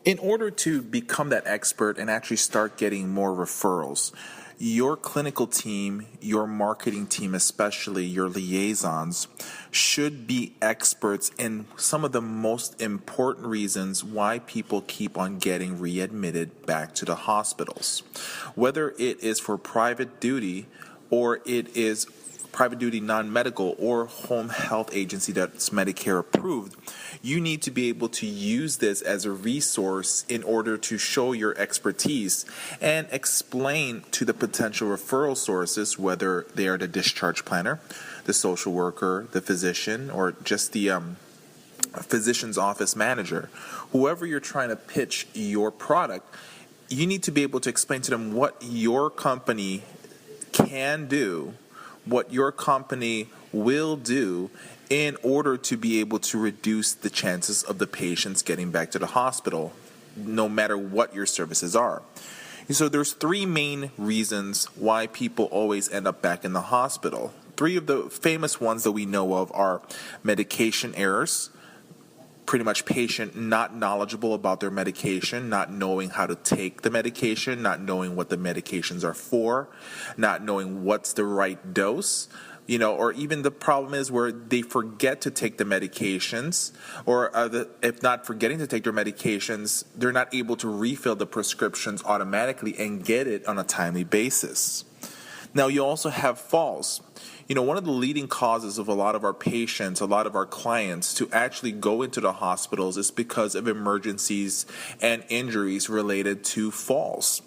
In order to become that expert and actually start getting more referrals, your clinical team, your marketing team, especially your liaisons, should be experts in some of the most important reasons why people keep on getting readmitted back to the hospitals. Whether it is for private duty or it is private duty non-medical or home health agency that's Medicare approved, you need to be able to use this as a resource in order to show your expertise and explain to the potential referral sources, whether they are the discharge planner, the social worker, the physician, or just the physician's office manager, whoever you're trying to pitch your product. You need to be able to explain to them what your company can do, what your company will do in order to be able to reduce the chances of the patients getting back to the hospital, no matter what your services are. So there's three main reasons why people always end up back in the hospital. Three of the famous ones that we know of are medication errors, pretty much patient not knowledgeable about their medication, not knowing how to take the medication, not knowing what the medications are for, not knowing what's the right dose, or even the problem is where they forget to take the medications, or if not forgetting to take their medications, they're not able to refill the prescriptions automatically and get it on a timely basis. Now, you also have falls. One of the leading causes of a lot of our patients, a lot of our clients to actually go into the hospitals is because of emergencies and injuries related to falls.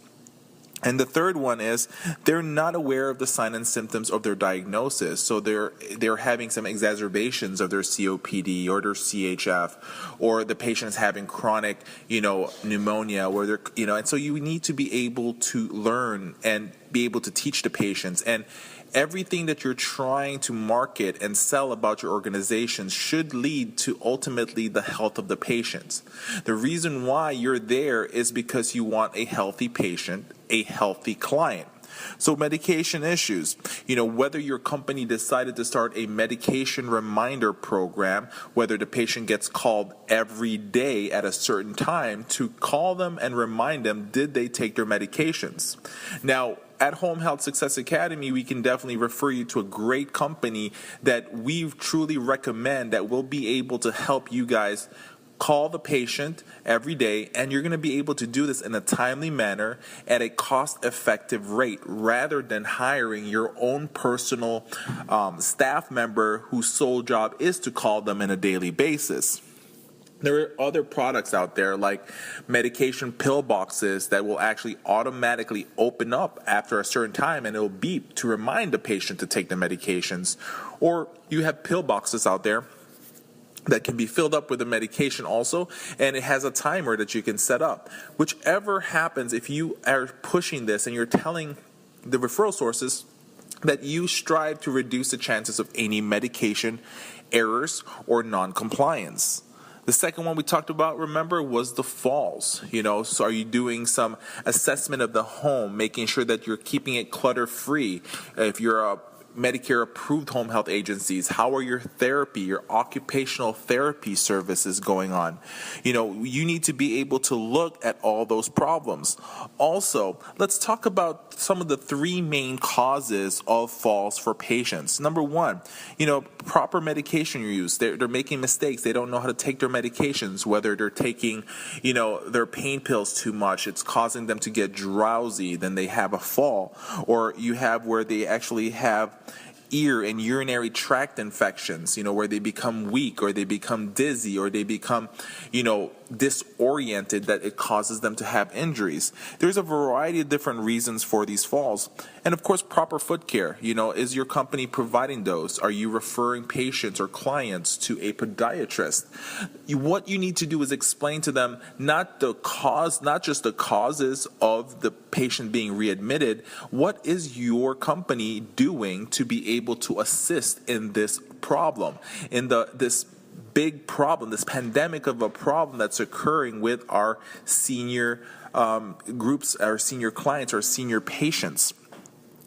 And the third one is they're not aware of the signs and symptoms of their diagnosis. So they're having some exacerbations of their COPD or their CHF, or the patient is having chronic, pneumonia, where and so you need to be able to learn and be able to teach the patients. And everything that you're trying to market and sell about your organization should lead to ultimately the health of the patients. The reason why you're there is because you want a healthy patient, a healthy client. So medication issues, whether your company decided to start a medication reminder program, whether the patient gets called every day at a certain time to call them and remind them, did they take their medications? Now, at Home Health Success Academy, we can definitely refer you to a great company that we truly recommend that will be able to help you guys call the patient every day, and you're going to be able to do this in a timely manner at a cost-effective rate rather than hiring your own personal staff member whose sole job is to call them on a daily basis. There are other products out there like medication pill boxes that will actually automatically open up after a certain time, and it'll beep to remind the patient to take the medications. Or you have pill boxes out there that can be filled up with the medication also, and it has a timer that you can set up. Whichever happens, if you are pushing this and you're telling the referral sources that you strive to reduce the chances of any medication errors or non-compliance. The second one we talked about, remember, was the falls. So are you doing some assessment of the home, making sure that you're keeping it clutter-free? If you're a Medicare-approved home health agencies, how are your therapy, your occupational therapy services going on? You need to be able to look at all those problems. Also, let's talk about some of the three main causes of falls for patients. Number one, proper medication use. They're making mistakes. They don't know how to take their medications, whether they're taking, their pain pills too much. It's causing them to get drowsy. Then they have a fall. Or you have where they actually have ear and urinary tract infections, where they become weak or they become dizzy or they become, disoriented, that it causes them to have injuries. There's a variety of different reasons for these falls. And of course, proper foot care. Is your company providing those? Are you referring patients or clients to a podiatrist? What you need to do is explain to them not just the causes of the patient being readmitted. What is your company doing to be able to assist in this problem, in this big problem, this pandemic of a problem that's occurring with our senior groups, our senior clients, our senior patients?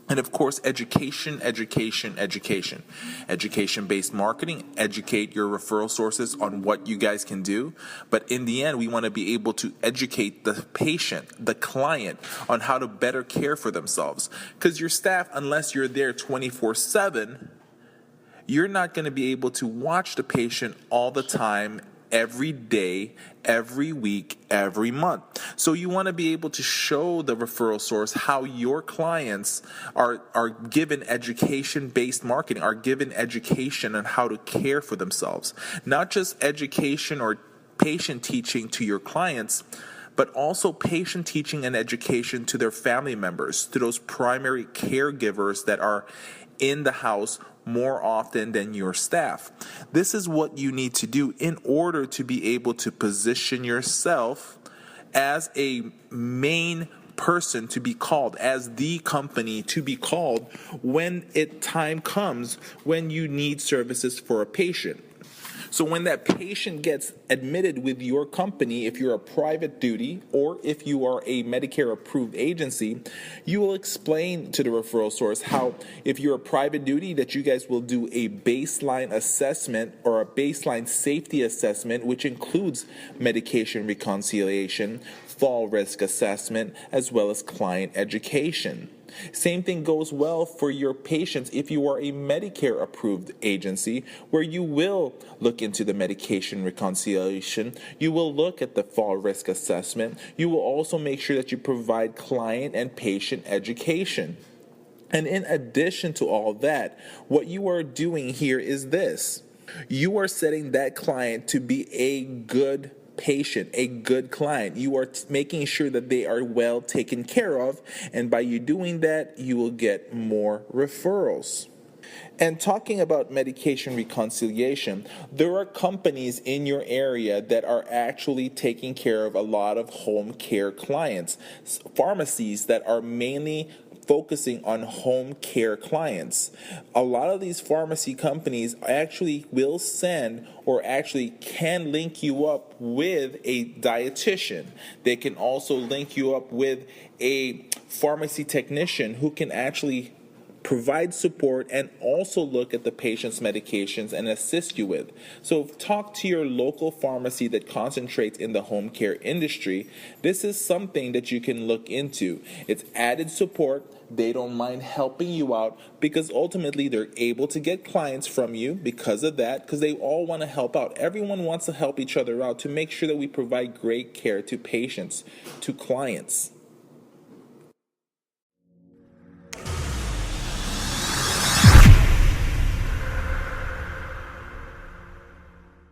And of course, education. Education-based marketing, educate your referral sources on what you guys can do. But in the end, we want to be able to educate the patient, the client, on how to better care for themselves. Because your staff, unless you're there 24/7, you're not going to be able to watch the patient all the time, every day, every week, every month. So you want to be able to show the referral source how your clients are given education-based marketing, are given education on how to care for themselves. Not just education or patient teaching to your clients, but also patient teaching and education to their family members, to those primary caregivers that are in the house more often than your staff. This is what you need to do in order to be able to position yourself as a main person to be called, as the company to be called when time comes when you need services for a patient. So when that patient gets admitted with your company, if you're a private duty or if you are a Medicare approved agency, you will explain to the referral source how, if you're a private duty, that you guys will do a baseline assessment or a baseline safety assessment, which includes medication reconciliation, fall risk assessment, as well as client education. Same thing goes well for your patients if you are a Medicare approved agency, where you will look into the medication reconciliation, you will look at the fall risk assessment, you will also make sure that you provide client and patient education. And in addition to all that, what you are doing here is this: you are setting that client to be a good patient, a good client. You are making sure that they are well taken care of, and by you doing that, you will get more referrals. And talking about medication reconciliation, there are companies in your area that are actually taking care of a lot of home care clients, pharmacies that are mainly focusing on home care clients. A lot of these pharmacy companies actually will send or actually can link you up with a dietitian. They can also link you up with a pharmacy technician who can actually provide support and also look at the patient's medications and assist you with. So talk to your local pharmacy that concentrates in the home care industry. This is something that you can look into. It's added support. They don't mind helping you out because ultimately they're able to get clients from you because of that, because they all want to help out. Everyone wants to help each other out to make sure that we provide great care to patients, to clients.